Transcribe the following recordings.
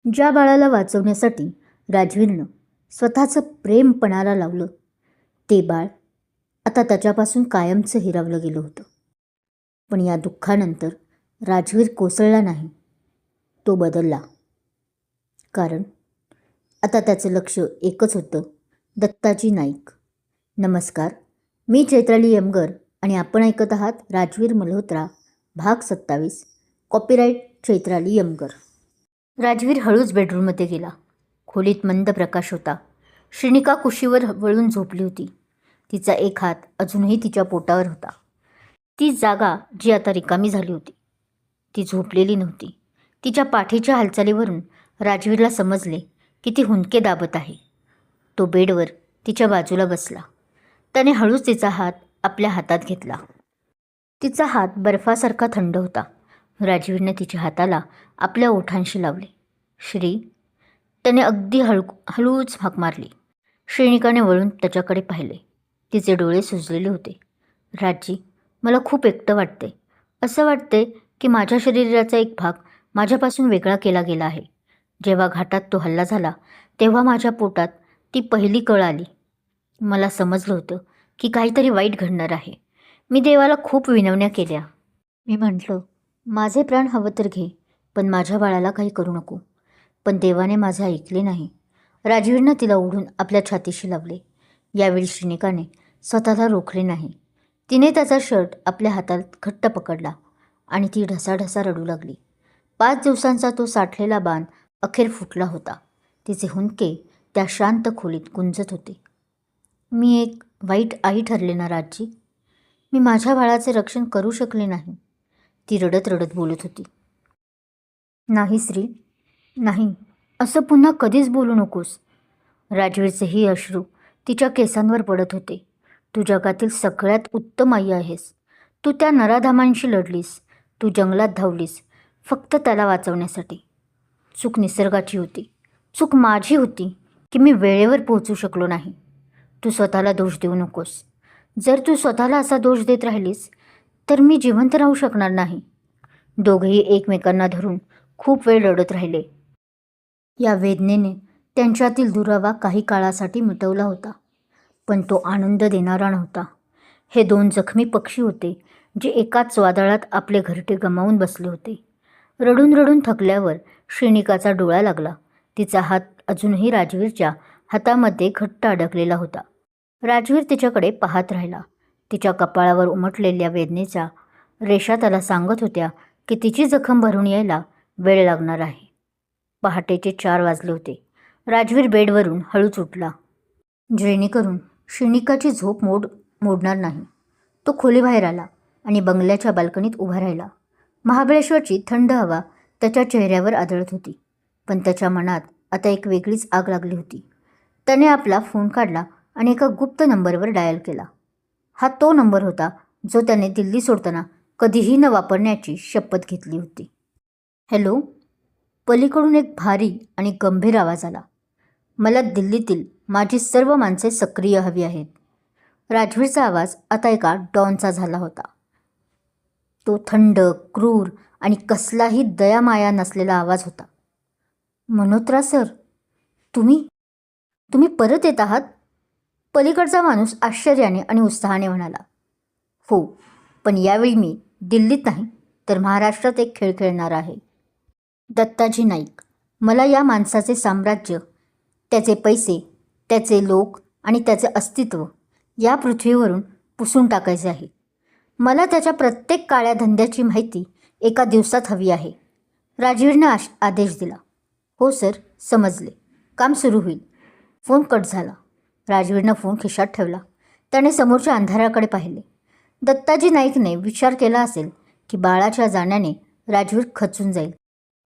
ज्या बाळाला वाचवण्यासाठी राजवीरनं स्वतःचं प्रेम पणाला लावलं, ते बाळ आता त्याच्यापासून कायमचं हिरावलं गेलं होतं. पण या दुःखानंतर राजवीर कोसळला नाही, तो बदलला. कारण आता त्याचं लक्ष एकच होतं, दत्ताजी नाईक. नमस्कार, मी चैत्राली यमगर आणि आपण ऐकत आहात राजवीर मल्होत्रा भाग 27, कॉपीराईट चैत्राली यमगर. राजवीर हळूच बेडरूममध्ये गेला. खोलीत मंद प्रकाश होता. श्रीनिका कुशीवर वळून झोपली होती. तिचा एक हात अजूनही तिच्या पोटावर होता. ती जागा जी आता रिकामी झाली होती. ती झोपलेली नव्हती. तिच्या पाठीच्या हालचालीवरून राजवीरला समजले की ती हुंदके दाबत आहे. तो बेडवर तिच्या बाजूला बसला. त्याने हळूच तिचा हात आपल्या हातात घेतला. तिचा हात बर्फासारखा थंड होता. राजवीरने तिच्या हाताला आपल्या ओठांशी लावले. श्री, त्याने अगदी हळूच हाक मारली. श्रीनिकाने वळून त्याच्याकडे पाहिले. तिचे डोळे सुजलेले होते. राजी, मला खूप एकटं वाटते. असं वाटते की माझ्या शरीराचा एक भाग माझ्यापासून वेगळा केला गेला आहे. जेव्हा घाटात तो हल्ला झाला तेव्हा माझ्या पोटात ती पहिली कळ आली. मला समजलं होतं की काहीतरी वाईट घडणार आहे. मी देवाला खूप विनवण्या केल्या. मी म्हटलं, माझे प्राण हवं तर घे, पण माझ्या बाळाला काही करू नको. पण देवाने माझे ऐकले नाही. राजवीरनं तिला ओढून आपल्या छातीशी लावले. यावेळी श्रीनिकाने स्वतःला रोखले नाही. तिने त्याचा शर्ट आपल्या हातात घट्ट पकडला आणि ती ढसाढसा रडू लागली. 5 दिवसांचा तो साठलेला बाण अखेर फुटला होता. तिचे हुंदके त्या शांत खोलीत गुंजत होते. मी एक वाईट आई ठरले ना राजी. मी माझ्या बाळाचे रक्षण करू शकले नाही, ती रडत रडत बोलत होती. नाही श्री, नाही, असं पुन्हा कधीच बोलू नकोस. राजवीरचेही अश्रू तिच्या केसांवर पडत होते. तू जगातील सगळ्यात उत्तम आई आहेस. तू त्या नराधामांशी लढलीस. तू जंगलात धावलीस फक्त त्याला वाचवण्यासाठी. चूक निसर्गाची होती. चूक माझी होती की मी वेळेवर पोहोचू शकलो नाही. तू स्वतःला दोष देऊ नकोस. जर तू स्वतःला असा दोष देत राहिलीस तर मी जिवंत राहू शकणार नाही. दोघेही एकमेकांना धरून खूप वेळ रडत राहिले. या वेदनेने त्यांच्यातील दुरावा काही काळासाठी मिटवला होता, पण तो आनंद देणारा नव्हता. हे 2 जखमी पक्षी होते जे एकाच वादळात आपले घरटे गमावून बसले होते. रडून रडून थकल्यावर श्रीनिकाचा डोळा लागला. तिचा हात अजूनही राजवीरच्या हातामध्ये घट्ट अडकलेला होता. राजवीर तिच्याकडे पाहत राहिला. तिच्या कपाळावर उमटलेल्या वेदनेच्या रेषा त्याला सांगत होत्या की तिची जखम भरून यायला वेळ लागणार आहे. पहाटेचे 4 वाजले होते. राजवीर बेडवरून हळूच उठला. जेणेकरून श्रीनिकाची झोप मोडणार नाही. तो खोलीबाहेर आला आणि बंगल्याच्या बाल्कनीत उभा राहिला. महाबळेश्वरची थंड हवा त्याच्या चेहऱ्यावर आदळत होती, पण त्याच्या मनात आता एक वेगळीच आग लागली होती. त्याने आपला फोन काढला आणि एका गुप्त नंबरवर डायल केला. हा तो नंबर होता जो त्याने दिल्ली सोडताना कधीही न वापरण्याची शपथ घेतली होती. हॅलो, पलीकडून एक भारी आणि गंभीर आवाज आला. मला दिल्लीतील माझी सर्व माणसे सक्रिय हवी आहेत. राजवीरचा आवाज आता एका डॉनचा झाला होता. तो थंड, क्रूर आणि कसलाही दयामाया नसलेला आवाज होता. मल्होत्रा सर, तुम्ही परत येत आहात? पलीकडचा माणूस आश्चर्याने आणि उत्साहाने म्हणाला. हो, पण यावेळी मी दिल्लीत नाही तर महाराष्ट्रात एक खेळ खेळणार आहे. दत्ताजी नाईक, मला या माणसाचे साम्राज्य, त्याचे पैसे, त्याचे लोक आणि त्याचे अस्तित्व या पृथ्वीवरून पुसून टाकायचे आहे. मला त्याच्या प्रत्येक काळ्या धंद्याची माहिती एका दिवसात हवी आहे. राजवीरने आदेश दिला. हो सर, समजले. काम सुरू होईल. फोन कट झाला. राजवीरनं फोन खिशात ठेवला. त्याने समोरच्या अंधाराकडे पाहिले. दत्ताजी नाईकने विचार केला असेल की बाळाच्या जाण्याने राजवीर खचून जाईल,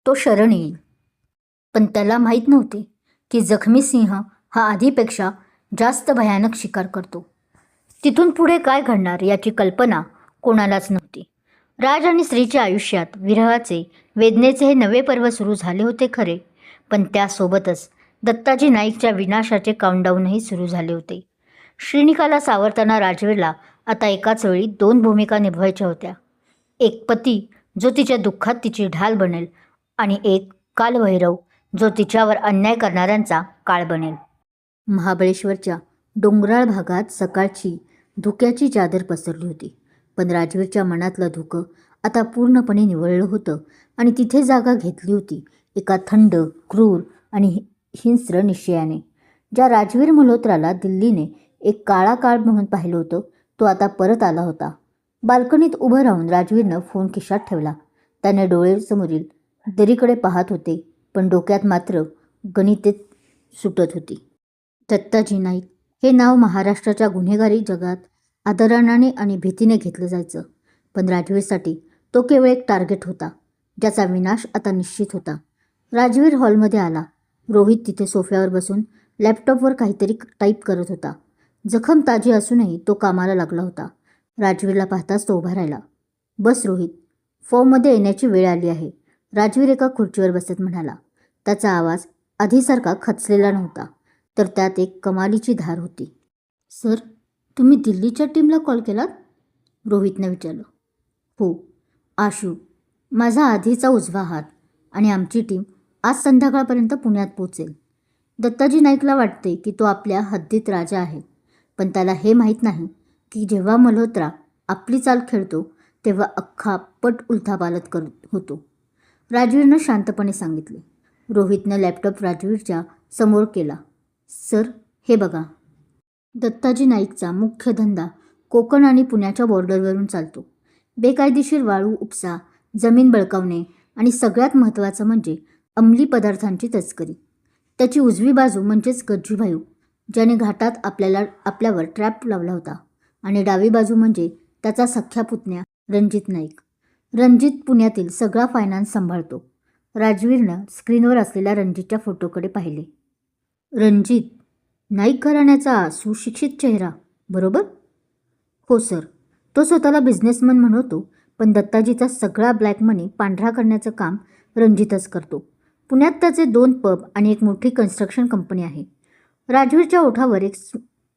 तो शरण येईल. पण त्याला माहीत नव्हते की जखमी सिंह हा आधीपेक्षा जास्त भयानक शिकार करतो. तिथून पुढे काय घडणार याची कल्पना कोणालाच नव्हती. राज आणि स्त्रीच्या आयुष्यात विरहाचे, वेदनेचे हे नवे पर्व सुरू झाले होते खरे, पण त्यासोबतच दत्ताजी नाईकच्या विनाशाचे काउंटडाऊनही सुरू झाले होते. श्रीनिकाला सावरताना राजवीरला आता एकाच वेळी 2 भूमिका निभवायच्या होत्या. एक पती जो तिच्या दुःखात तिची ढाल बनेल आणि एक कालभैरव जो तिच्यावर अन्याय करणाऱ्यांचा काळ बनेल. महाबळेश्वरच्या डोंगराळ भागात सकाळची धुक्याची चादर पसरली होती, पण राजवीरच्या मनातलं धुकं आता पूर्णपणे निवळलं होतं आणि तिथे जागा घेतली होती एका थंड, क्रूर आणि हिंस्र निश्चयाने. ज्या राजवीर मल्होत्राला दिल्लीने एक काळा काळ म्हणून पाहिलं होतं, तो आता परत आला होता. बाल्कनीत उभं राहून राजवीरनं फोन खिशात ठेवला. त्याने डोळे समोरील दरीकडे पाहत होते, पण डोक्यात मात्र गणिते सुटत होती. दत्ताजी नाईक हे नाव महाराष्ट्राच्या गुन्हेगारी जगात आदराने आणि भीतीने घेतलं जायचं, पण राजवीरसाठी तो केवळ एक टार्गेट होता, ज्याचा विनाश आता निश्चित होता. राजवीर हॉलमध्ये आला. रोहित तिथे सोफ्यावर बसून लॅपटॉपवर काहीतरी टाईप करत होता. जखम ताजी असूनही तो कामाला लागला होता. राजवीरला पाहताच तो उभा राहिला. बस रोहित, फॉर्ममध्ये येण्याची वेळ आली आहे, राजवीर एका खुर्चीवर बसत म्हणाला. त्याचा आवाज आधीसारखा खचलेला नव्हता, तर त्यात एक कमालीची धार होती. सर, तुम्ही दिल्लीच्या टीमला कॉल केलात? रोहितने विचारलं. हो आशू, माझा आधीचा उजवा हात, आणि आमची टीम आज संध्याकाळपर्यंत पुण्यात पोहोचेल. दत्ताजी नाईकला वाटते की तो आपल्या हद्दीत राजा आहे, पण त्याला हे माहीत नाही की जेव्हा मल्होत्रा आपली चाल खेळतो तेव्हा अख्खा पट उलथापालथ करत होतो, राजवीरनं शांतपणे सांगितले. रोहितनं लॅपटॉप राजवीरच्या समोर केला. सर, हे बघा. दत्ताजी नाईकचा मुख्य धंदा कोकण आणि पुण्याच्या बॉर्डरवरून चालतो. बेकायदेशीर वाळू उपसा, जमीन बळकावणे आणि सगळ्यात महत्त्वाचं म्हणजे अंमली पदार्थांची तस्करी. त्याची उजवी बाजू म्हणजेच गज्जूभाई, ज्याने घाटात आपल्यावर ट्रॅप लावला होता, आणि डावी बाजू म्हणजे त्याचा सख्या पुतण्या रणजित नाईक. रणजित पुण्यातील सगळा फायनान्स सांभाळतो. राजवीरनं स्क्रीनवर असलेल्या रणजितच्या फोटोकडे पाहिले. रणजित नाईक घराण्याचा सुशिक्षित चेहरा, बरोबर? हो सर, तो स्वतःला बिझनेसमन म्हणतो, पण दत्ताजीचा सगळा ब्लॅक मनी पांढरा करण्याचं काम रणजितच करतो. पुण्यात त्याचे 2 पब आणि एक मोठी कन्स्ट्रक्शन कंपनी आहे. राजवीरच्या ओठावर एक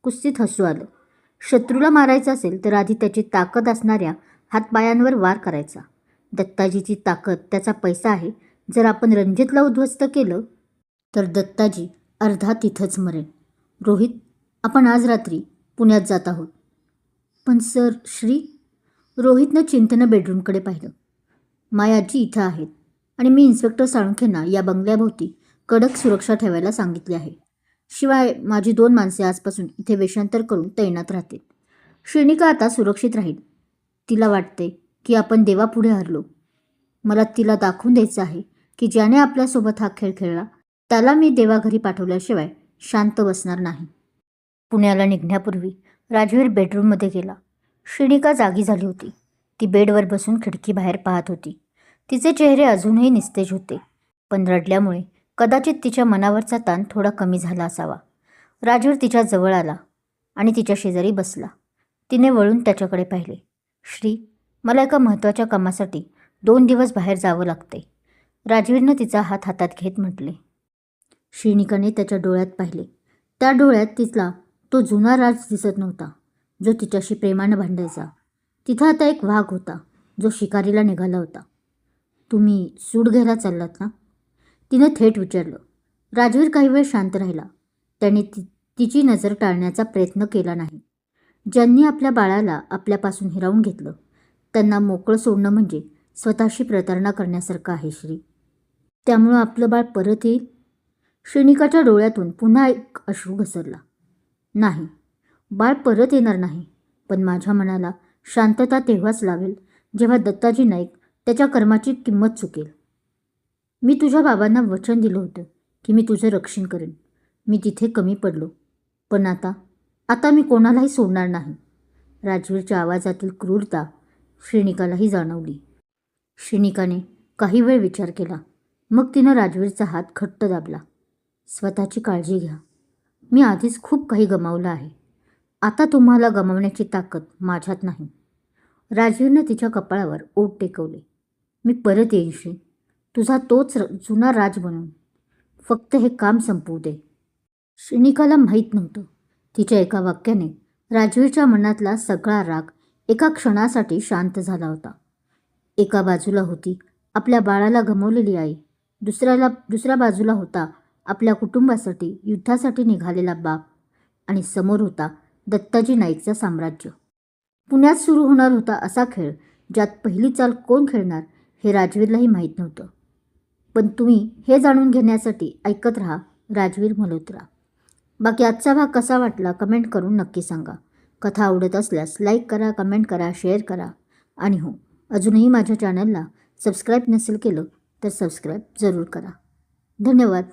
कुत्सित हसू आलं. शत्रूला मारायचं असेल तर आधी त्याची ताकद असणाऱ्या हातपायांवर वार करायचा. दत्ताजीची ताकद त्याचा पैसा आहे. जर आपण रणजितला उद्ध्वस्त केलं तर दत्ताजी अर्धा तिथंच मरेल. रोहित, आपण आज रात्री पुण्यात जात आहोत. पण सर, श्री. रोहितनं चिंतेनं बेडरूमकडे पाहिलं. मायाजी इथं आहेत, आणि मी इन्स्पेक्टर साळुंखेंना या बंगल्याभोवती कडक सुरक्षा ठेवायला सांगितली आहे. शिवाय माझी 2 माणसे आजपासून इथे वेषांतर करून तैनात राहतील. श्रेणिका आता सुरक्षित राहील. तिला वाटते की आपण देवापुढे हरलो. मला तिला दाखवून द्यायचं आहे की ज्याने आपल्यासोबत हा खेळ खेळला त्याला मी देवाघरी पाठवल्याशिवाय शांत बसणार नाही. पुण्याला निघण्यापूर्वी राजवीर बेडरूममध्ये गेला. श्रेणिका जागी झाली होती. ती बेडवर बसून खिडकीबाहेर पाहत होती. तिचे चेहरे अजूनही निस्तेज होते, पण रडल्यामुळे कदाचित तिच्या मनावरचा ताण थोडा कमी झाला असावा. राजवीर तिच्या जवळ आला आणि तिच्या शेजारी बसला. तिने वळून त्याच्याकडे पाहिले. श्री, मला एका महत्त्वाच्या कामासाठी 2 दिवस बाहेर जावं लागते, राजवीरनं तिचा हात हातात घेत म्हटले. श्रेणिकाने त्याच्या डोळ्यात पाहिले. त्या डोळ्यात तिला तो जुना राज दिसत नव्हता, जो तिच्याशी प्रेमानं भांडायचा. तिथं आता एक वाघ होता, जो शिकारीला निघाला होता. तुम्ही सूड घ्यायला चाललात ना? तिनं थेट विचारलं. राजवीर काही वेळ शांत राहिला. त्याने तिची नजर टाळण्याचा प्रयत्न केला नाही. ज्यांनी आपल्या बाळाला आपल्यापासून हिरावून घेतलं त्यांना मोकळं सोडणं म्हणजे स्वतःशी प्रतारणा करण्यासारखं आहे श्री. त्यामुळं आपलं बाळ परत येईल? श्रेणिकाच्या डोळ्यातून पुन्हा एक अश्रू घसरला. नाही, बाळ परत येणार नाही, पण माझ्या मनाला शांतता तेव्हाच लावेल जेव्हा दत्ताजी नाईक त्याच्या कर्माची किंमत चुकेल. मी तुझ्या बाबांना वचन दिलं होतं की मी तुझं रक्षण करेन. मी तिथे कमी पडलो, पण आता मी कोणालाही सोडणार नाही. राजवीरच्या आवाजातील क्रूरता श्रेणिकालाही जाणवली. श्रेणिकाने काही वेळ विचार केला. मग तिनं राजवीरचा हात घट्ट दाबला. स्वतःची काळजी घ्या. मी आधीच खूप काही गमावलं आहे. आता तुम्हाला गमावण्याची ताकद माझ्यात नाही. राजवीरनं तिच्या कपाळावर ओठ टेकवले. मी परत येईन श्री, तुझा तोच जुना राज बनून. फक्त हे काम संपवू दे. श्रेणिकाला माहीत नव्हतं, तिच्या एका वाक्याने राजवीरच्या मनातला सगळा राग एका क्षणासाठी शांत झाला होता. एका बाजूला होती आपल्या बाळाला गमावलेली आई, दुसऱ्या बाजूला होता आपल्या कुटुंबासाठी युद्धासाठी निघालेला बाप आणि समोर होता दत्ताजी नाईकचा साम्राज्य. पुण्यात सुरू होणार होता असा खेळ ज्यात पहिली चाल कोण खेळणार हे राजवीरलाही माहीत नव्हतं. पण तुम्ही हे जाणून घेण्यासाठी ऐकत राहा राजवीर मल्होत्रा. बाकी आजचा भाग कसा वाटला कमेंट करून नक्की सांगा. कथा आवडत असल्यास लाईक करा, कमेंट करा, शेअर करा आणि हो, अजूनही माझ्या चॅनलला सबस्क्राईब नसेल केलं तर सबस्क्राईब जरूर करा. धन्यवाद.